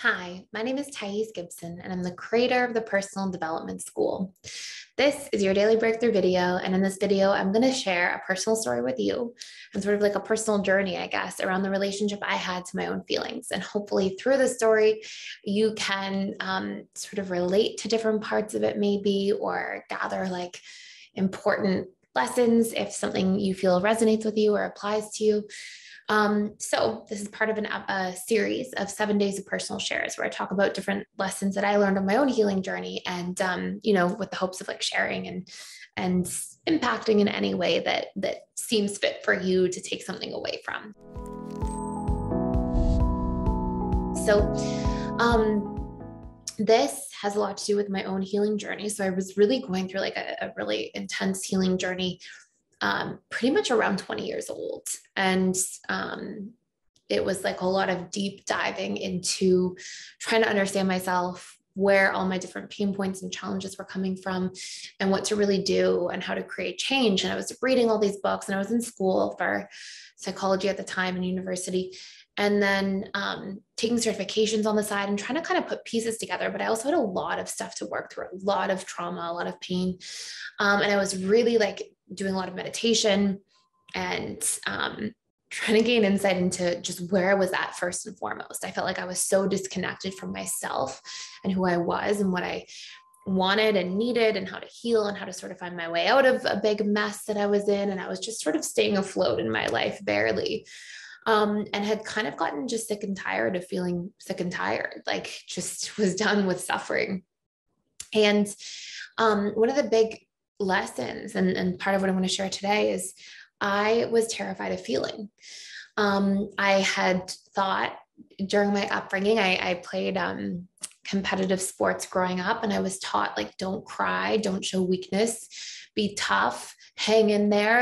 Hi, my name is Gibson, and I'm the creator of the Personal Development School. This is your daily breakthrough video, and in this video, I'm going to share a personal story with you and sort of like a personal journey, I guess, around the relationship I had to my own feelings. And hopefully, through the story, you can sort of relate to different parts of it, maybe, or gather like important lessons if something you feel resonates with you or applies to you. So this is part of a series of 7 days of personal shares where I talk about different lessons that I learned on my own healing journey and, with the hopes of like sharing and impacting in any way that seems fit for you to take something away from. So, this has a lot to do with my own healing journey. So I was really going through like a really intense healing journey pretty much around 20 years old. And it was like a lot of deep diving into trying to understand myself, where all my different pain points and challenges were coming from, and what to really do and how to create change. And I was reading all these books, and I was in school for psychology at the time in university. And then taking certifications on the side and trying to kind of put pieces together. But I also had a lot of stuff to work through, a lot of trauma, a lot of pain. And I was really like doing a lot of meditation and trying to gain insight into just where I was at first and foremost. I felt like I was so disconnected from myself and who I was and what I wanted and needed and how to heal and how to sort of find my way out of a big mess that I was in. And I was just sort of staying afloat in my life, barely. And had kind of gotten just sick and tired of feeling sick and tired, like just was done with suffering. And one of the big lessons and part of what I want to share today is I was terrified of feeling. I had thought during my upbringing, I played competitive sports growing up, and I was taught like, don't cry, don't show weakness, be tough, hang in there,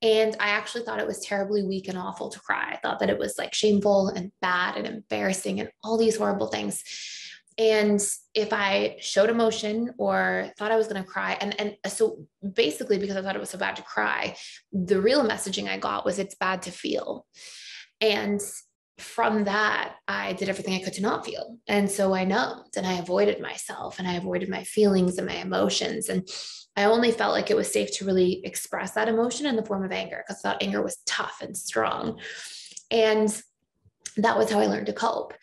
and I actually thought it was terribly weak and awful to cry. I thought that it was like shameful and bad and embarrassing and all these horrible things. And if I showed emotion or thought I was going to cry, and so basically because I thought it was so bad to cry, the real messaging I got was it's bad to feel. And from that, I did everything I could to not feel. And so I numbed and I avoided myself and I avoided my feelings and my emotions. And I only felt like it was safe to really express that emotion in the form of anger, because I thought anger was tough and strong. And that was how I learned to cope.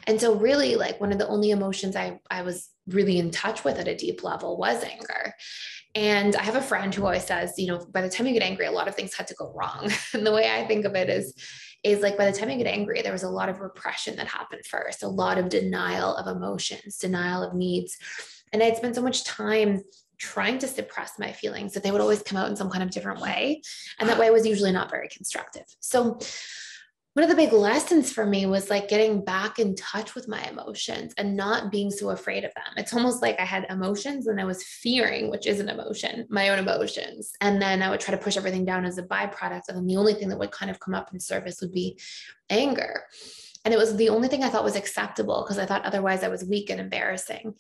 And so really like one of the only emotions I was really in touch with at a deep level was anger. And I have a friend who always says, by the time you get angry, a lot of things had to go wrong. And the way I think of it is like, by the time you get angry, there was a lot of repression that happened first, a lot of denial of emotions, denial of needs. And I'd spent so much time trying to suppress my feelings that they would always come out in some kind of different way. And that way was usually not very constructive. So one of the big lessons for me was like getting back in touch with my emotions and not being so afraid of them. It's almost like I had emotions and I was fearing, which is an emotion, my own emotions. And then I would try to push everything down as a byproduct. And then the only thing that would kind of come up in service would be anger. And it was the only thing I thought was acceptable, because I thought otherwise I was weak and embarrassing.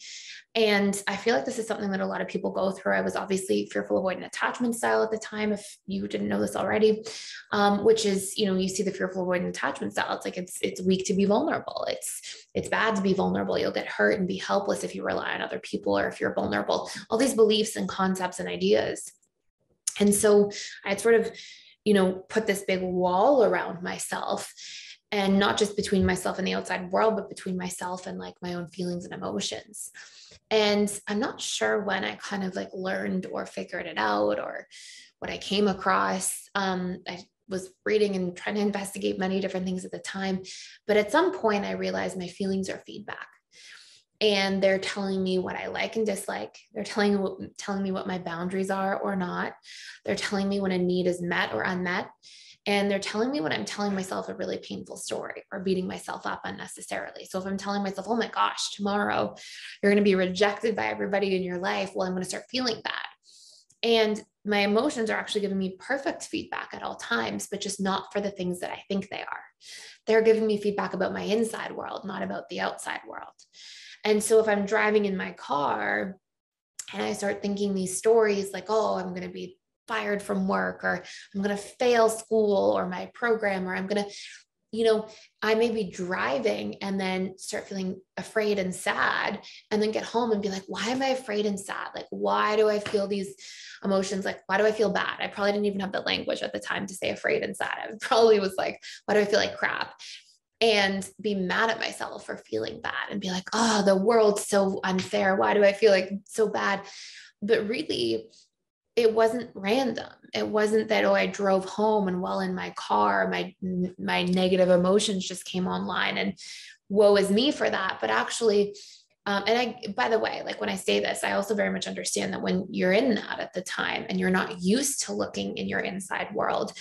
And I feel like this is something that a lot of people go through. I was obviously fearful, avoidant attachment style at the time, if you didn't know this already, which is, you see the fearful, avoidant attachment style. It's like, it's weak to be vulnerable. It's bad to be vulnerable. You'll get hurt and be helpless if you rely on other people or if you're vulnerable. All these beliefs and concepts and ideas. And so I had sort of, put this big wall around myself. And not just between myself and the outside world, but between myself and like my own feelings and emotions. And I'm not sure when I kind of like learned or figured it out or what I came across. I was reading and trying to investigate many different things at the time. But at some point I realized my feelings are feedback. And they're telling me what I like and dislike. They're telling me what my boundaries are or not. They're telling me when a need is met or unmet. And they're telling me when I'm telling myself a really painful story or beating myself up unnecessarily. So if I'm telling myself, oh my gosh, tomorrow you're going to be rejected by everybody in your life, well, I'm going to start feeling that. And my emotions are actually giving me perfect feedback at all times, but just not for the things that I think they are. They're giving me feedback about my inside world, not about the outside world. And so if I'm driving in my car and I start thinking these stories like, oh, I'm going to be fired from work, or I'm going to fail school or my program, or I'm going to you know, I may be driving and then start feeling afraid and sad, and then get home and be like, why am I afraid and sad? Like, why do I feel these emotions? Like, why do I feel bad? I probably didn't even have the language at the time to say afraid and sad. I probably was like, why do I feel like crap? And be mad at myself for feeling bad and be like, oh, the world's so unfair. Why do I feel like so bad? But really, it wasn't random. It wasn't that, oh, I drove home and while in my car, my negative emotions just came online and woe is me for that. But actually, and I, by the way, like when I say this, I also very much understand that when you're in that at the time and you're not used to looking in your inside world,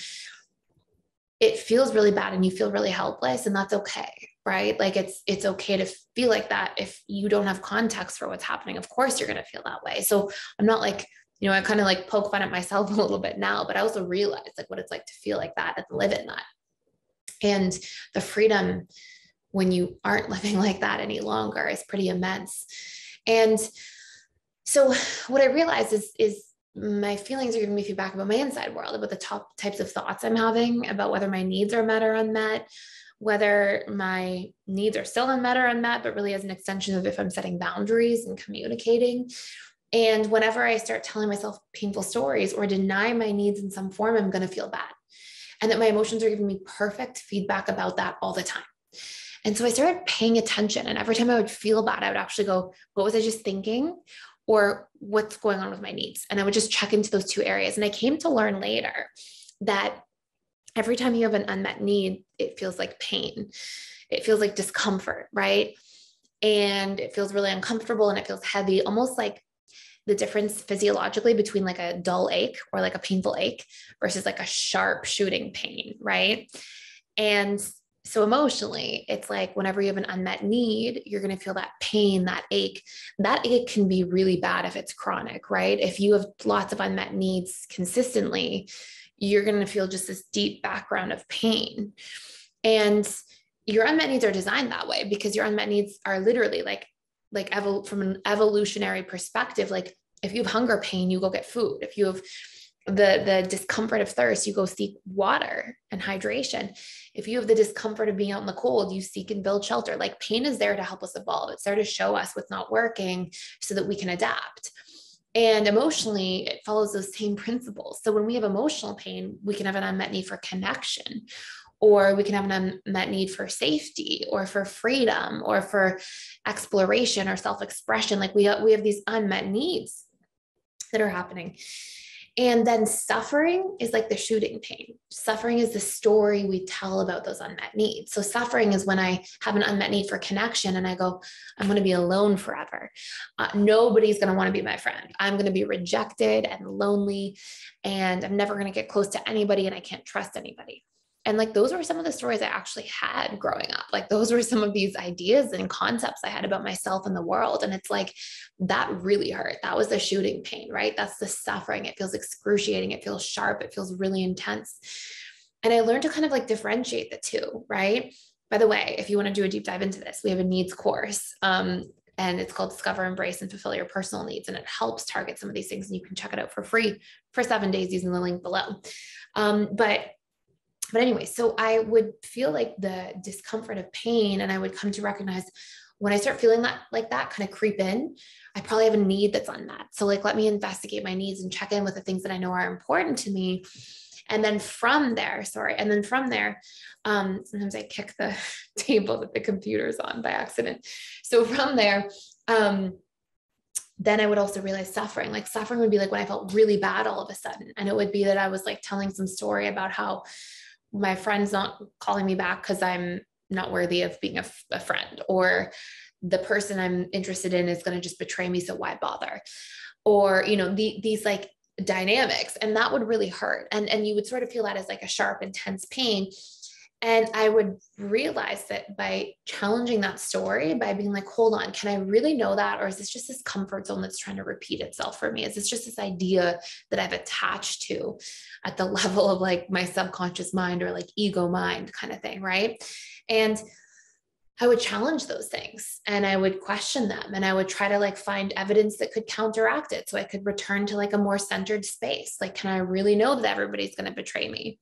it feels really bad and you feel really helpless, and that's okay, right? Like it's okay to feel like that if you don't have context for what's happening. Of course you're going to feel that way. So I'm not like, you know, I kind of like poke fun at myself a little bit now, but I also realize like what it's like to feel like that and live in that. And the freedom when you aren't living like that any longer is pretty immense. And so what I realized is my feelings are giving me feedback about my inside world, about the top types of thoughts I'm having, about whether my needs are met or unmet, whether my needs are still unmet or unmet, but really as an extension of if I'm setting boundaries and communicating. And whenever I start telling myself painful stories or deny my needs in some form, I'm going to feel bad. And that my emotions are giving me perfect feedback about that all the time. And so I started paying attention. And every time I would feel bad, I would actually go, what was I just thinking? Or what's going on with my needs? And I would just check into those two areas. And I came to learn later that every time you have an unmet need, it feels like pain. It feels like discomfort, right? And it feels really uncomfortable and it feels heavy, almost like the difference physiologically between like a dull ache or like a painful ache versus like a sharp shooting pain, right? And so emotionally, it's like whenever you have an unmet need, you're going to feel that pain, that ache. That ache can be really bad if it's chronic, right? If you have lots of unmet needs consistently, you're going to feel just this deep background of pain. And your unmet needs are designed that way because your unmet needs are literally from an evolutionary perspective, like if you have hunger pain, you go get food. If you have the discomfort of thirst, you go seek water and hydration. If you have the discomfort of being out in the cold, you seek and build shelter. Like pain is there to help us evolve. It's there to show us what's not working so that we can adapt. And emotionally, it follows those same principles. So when we have emotional pain, we can have an unmet need for connection, or we can have an unmet need for safety or for freedom or for exploration or self-expression. Like we have these unmet needs that are happening. And then suffering is like the shooting pain. Suffering is the story we tell about those unmet needs. So suffering is when I have an unmet need for connection and I go, I'm going to be alone forever. Nobody's going to want to be my friend. I'm going to be rejected and lonely, and I'm never going to get close to anybody, and I can't trust anybody. And like, those were some of the stories I actually had growing up. Like, those were some of these ideas and concepts I had about myself and the world. And it's like, that really hurt. That was the shooting pain, right? That's the suffering. It feels excruciating. It feels sharp. It feels really intense. And I learned to kind of like differentiate the two, right? By the way, if you want to do a deep dive into this, we have a needs course. And it's called Discover, Embrace, and Fulfill Your Personal Needs. And it helps target some of these things. And you can check it out for free for 7 days using the link below. But anyway, so I would feel like the discomfort of pain, and I would come to recognize when I start feeling that, like that kind of creep in, I probably have a need that's unmet. So like, let me investigate my needs and check in with the things that I know are important to me. And then from there, sometimes I kick the table that the computer's on by accident. So from there, then I would also realize suffering. Like suffering would be like when I felt really bad all of a sudden. And it would be that I was like telling some story about how my friend's not calling me back because I'm not worthy of being a friend, or the person I'm interested in is going to just betray me. So why bother? Or, you know, these like dynamics, and that would really hurt. And you would sort of feel that as like a sharp, intense pain. And I would realize that by challenging that story, by being like, hold on, can I really know that? Or is this just this comfort zone that's trying to repeat itself for me? Is this just this idea that I've attached to at the level of like my subconscious mind or like ego mind kind of thing, right? And I would challenge those things and I would question them, and I would try to like find evidence that could counteract it so I could return to like a more centered space. Like, can I really know that everybody's going to betray me?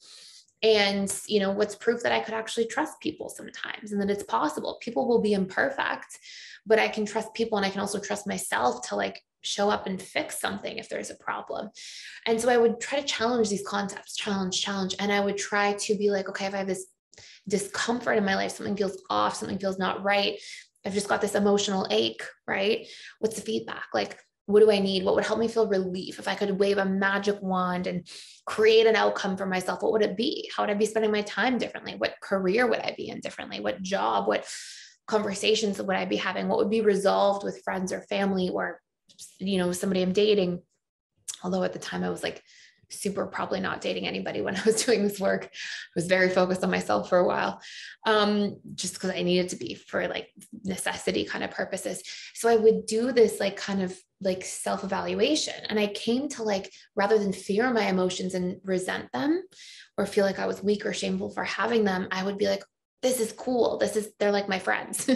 And, what's proof that I could actually trust people sometimes and that it's possible? People will be imperfect, but I can trust people, and I can also trust myself to like show up and fix something if there's a problem. And so I would try to challenge these concepts, challenge. And I would try to be like, okay, if I have this discomfort in my life, something feels off, something feels not right, I've just got this emotional ache, right? What's the feedback? Like, what do I need? What would help me feel relief? If I could wave a magic wand and create an outcome for myself, what would it be? How would I be spending my time differently? What career would I be in differently? What job? What conversations would I be having? What would be resolved with friends or family or, somebody I'm dating? Although at the time I was like super probably not dating anybody when I was doing this work. I was very focused on myself for a while, just because I needed to be for like necessity kind of purposes. So I would do this like kind of like self-evaluation. And I came to like, rather than fear my emotions and resent them or feel like I was weak or shameful for having them, I would be like, this is cool. They're like my friends.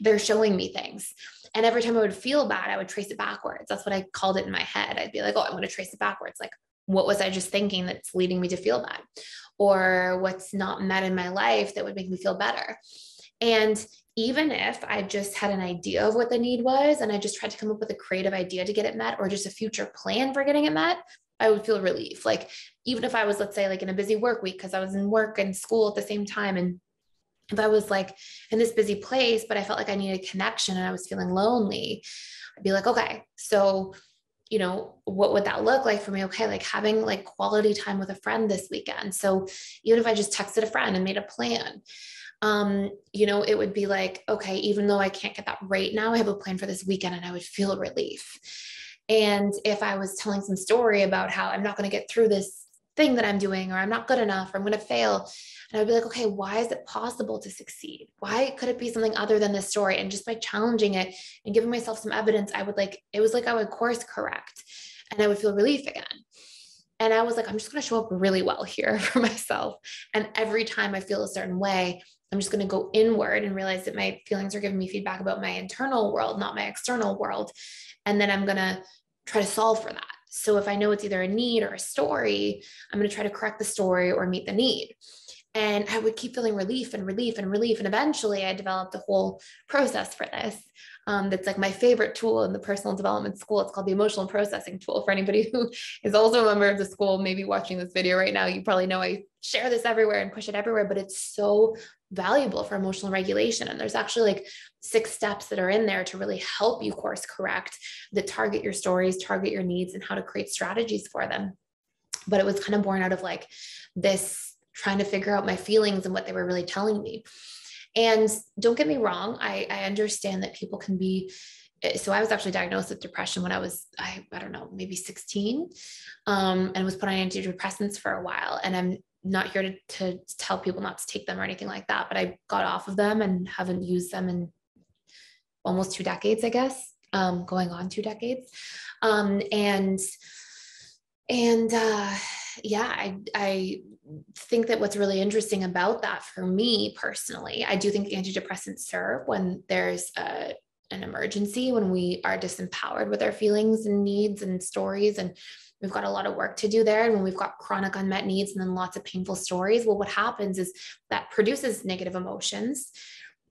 They're showing me things. And every time I would feel bad, I would trace it backwards. That's what I called it in my head. I'd be like, oh, I'm going to trace it backwards. Like, what was I just thinking that's leading me to feel bad? Or what's not met in my life that would make me feel better? And even if I just had an idea of what the need was, and I just tried to come up with a creative idea to get it met, or just a future plan for getting it met, I would feel relief. Like, even if I was, let's say, like in a busy work week, because I was in work and school at the same time, and if I was like in this busy place, but I felt like I needed connection and I was feeling lonely, I'd be like, okay, so what would that look like for me? Okay, like having like quality time with a friend this weekend. So even if I just texted a friend and made a plan, it would be like, okay, even though I can't get that right now, I have a plan for this weekend, and I would feel relief. And if I was telling some story about how I'm not going to get through this thing that I'm doing, or I'm not good enough, or I'm going to fail, and I'd be like, okay, why is it possible to succeed? Why could it be something other than this story? And just by challenging it and giving myself some evidence, it was like I would course correct and I would feel relief again. And I was like, I'm just going to show up really well here for myself. And every time I feel a certain way, I'm just going to go inward and realize that my feelings are giving me feedback about my internal world, not my external world. And then I'm going to try to solve for that. So if I know it's either a need or a story, I'm going to try to correct the story or meet the need. And I would keep feeling relief and relief and relief. And eventually I developed a whole process for this. That's like my favorite tool in the personal development school. It's called the emotional processing tool. For anybody who is also a member of the school, maybe watching this video right now, you probably know I share this everywhere and push it everywhere, but it's so valuable for emotional regulation. And there's actually like 6 steps that are in there to really help you course correct, that target your stories, target your needs, and how to create strategies for them. But it was kind of born out of like this trying to figure out my feelings and what they were really telling me. And don't get me wrong, I understand that people can be, so I was actually diagnosed with depression when I was, I don't know, maybe 16, and was put on antidepressants for a while. And I'm not here to tell people not to take them or anything like that, but I got off of them and haven't used them in almost 2 decades, I guess, going on 2 decades. Yeah, I think that what's really interesting about that for me personally, I do think antidepressants serve when there's an emergency, when we are disempowered with our feelings and needs and stories, and we've got a lot of work to do there. And when we've got chronic unmet needs and then lots of painful stories, well, what happens is that produces negative emotions.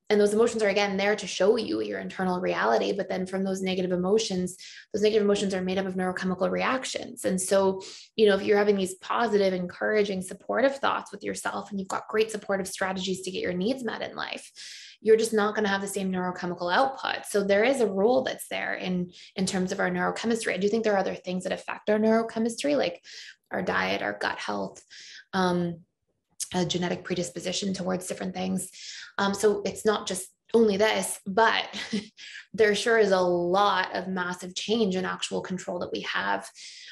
And those emotions are, again, there to show you your internal reality. But then from those negative emotions are made up of neurochemical reactions. And so, if you're having these positive, encouraging, supportive thoughts with yourself, and you've got great supportive strategies to get your needs met in life, you're just not going to have the same neurochemical output. So there is a role that's there in terms of our neurochemistry. I do think there are other things that affect our neurochemistry, like our diet, our gut health, a genetic predisposition towards different things. So it's not just only this, but there sure is a lot of massive change in actual control that we have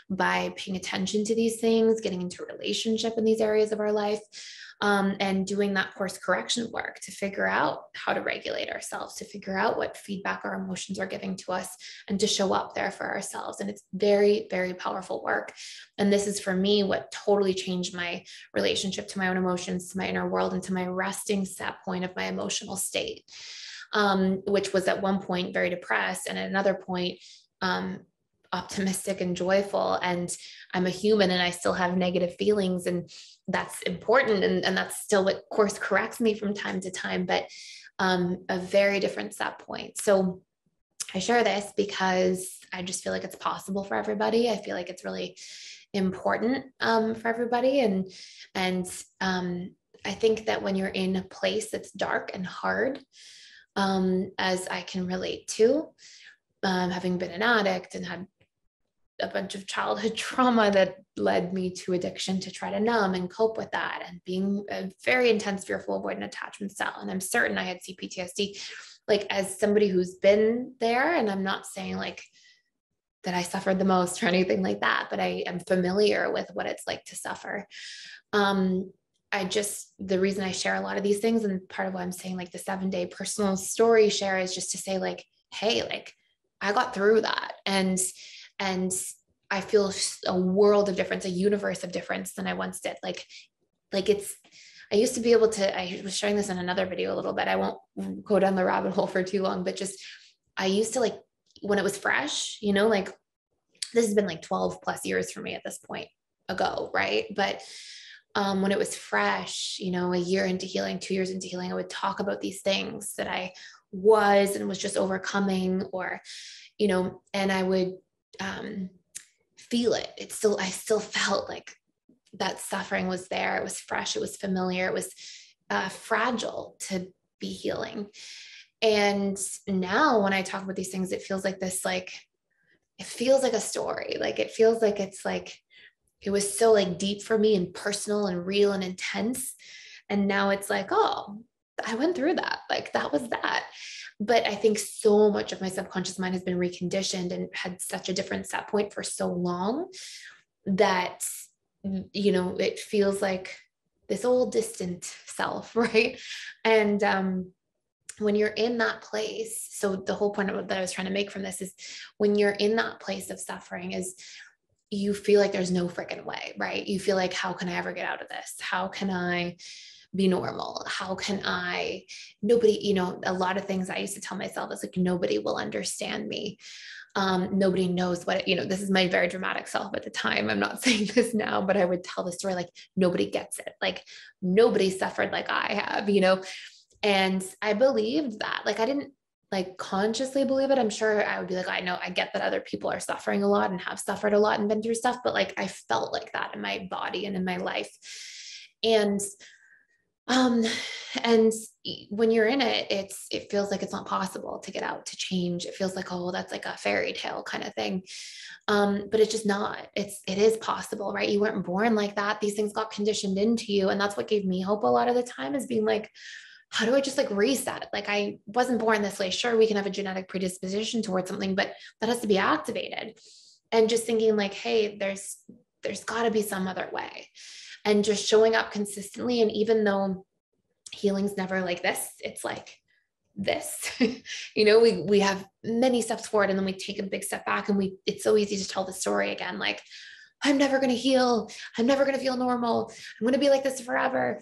by paying attention to these things, getting into a relationship in these areas of our life, and doing that course correction work to figure out how to regulate ourselves, to figure out what feedback our emotions are giving to us, and to show up there for ourselves. And it's very, very powerful work. And this is, for me, what totally changed my relationship to my own emotions, to my inner world, and to my resting set point of my emotional state, which was at one point very depressed, and at another point, optimistic and joyful, and I'm a human and I still have negative feelings, and that's important. And that's still what course corrects me from time to time, but a very different set point. So I share this because I just feel like it's possible for everybody. I feel like it's really important for everybody. And I think that when you're in a place that's dark and hard, as I can relate to, having been an addict and had a bunch of childhood trauma that led me to addiction to try to numb and cope with that, and being a very intense, fearful, avoidant attachment style. And I'm certain I had CPTSD, like as somebody who's been there, and I'm not saying like that I suffered the most or anything like that, but I am familiar with what it's like to suffer. The reason I share a lot of these things, and part of why I'm saying like the 7-day personal story share, is just to say like, hey, like I got through that. And I feel a world of difference, a universe of difference than I once did. Like I used to be able to, I was showing this in another video a little bit. I won't go down the rabbit hole for too long, but just, I used to like, when it was fresh, like this has been like 12 plus years for me at this point ago. Right. But when it was fresh, a year into healing, 2 years into healing, I would talk about these things that I was and was just overcoming, or, and I would feel it. I still felt like that suffering was there. It was fresh. It was familiar. It was fragile to be healing. And now when I talk about these things, it feels like this, like, it feels like a story. Like, it feels like it's like, it was so like deep for me and personal and real and intense. And now it's like, oh, I went through that. Like that was that. But I think so much of my subconscious mind has been reconditioned and had such a different set point for so long that, it feels like this old distant self, right? And when you're in that place, so the whole point that I was trying to make from this is, when you're in that place of suffering, is you feel like there's no freaking way, right? You feel like, how can I ever get out of this? How can I be normal? How can nobody, a lot of things I used to tell myself is like, nobody will understand me. Nobody knows what, this is my very dramatic self at the time. I'm not saying this now, but I would tell the story like, nobody gets it. Like nobody suffered like I have, and I believed that. Like, I didn't like consciously believe it. I'm sure I would be like, I know, I get that other people are suffering a lot and have suffered a lot and been through stuff, but like, I felt like that in my body and in my life. And when you're in it, it feels like it's not possible to get out, to change. It feels like, oh, that's like a fairy tale kind of thing. But it's just not. It is possible, right? You weren't born like that. These things got conditioned into you. And that's what gave me hope a lot of the time, is being like, how do I just like reset it? Like, I wasn't born this way. Sure, we can have a genetic predisposition towards something, but that has to be activated. And just thinking like, hey, there's got to be some other way. And just showing up consistently. And even though healing's never like this, it's like this, we have many steps forward, and then we take a big step back, and it's so easy to tell the story again. Like, I'm never going to heal. I'm never going to feel normal. I'm going to be like this forever.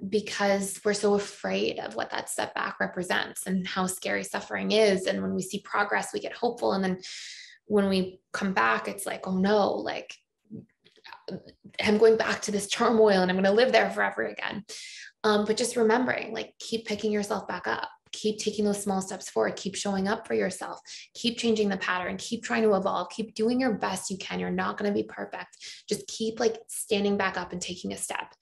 Because we're so afraid of what that step back represents and how scary suffering is. And when we see progress, we get hopeful. And then when we come back, it's like, oh no, like I'm going back to this turmoil and I'm going to live there forever again. But just remembering, like, keep picking yourself back up, keep taking those small steps forward, keep showing up for yourself, keep changing the pattern, keep trying to evolve, keep doing your best you can. You're not going to be perfect. Just keep like standing back up and taking a step.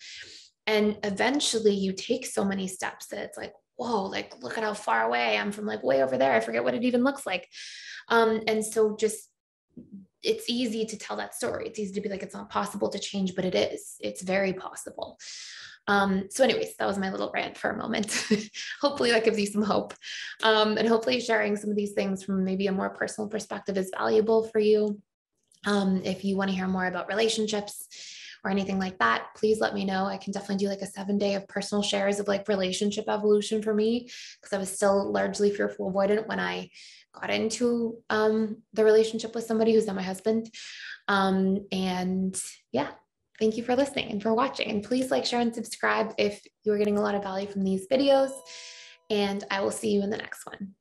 And eventually you take so many steps that it's like, whoa, like, look at how far away I am from like way over there. I forget what it even looks like. And so just, it's easy to tell that story. It's easy to be like, it's not possible to change, but it is. It's very possible. So anyways, that was my little rant for a moment. Hopefully that gives you some hope. And hopefully sharing some of these things from maybe a more personal perspective is valuable for you. If you want to hear more about relationships or anything like that, please let me know. I can definitely do like a 7-day of personal shares of like relationship evolution for me, because I was still largely fearful avoidant when I got into the relationship with somebody who's not my husband. And yeah, thank you for listening and for watching. And please like, share, and subscribe if you're getting a lot of value from these videos. And I will see you in the next one.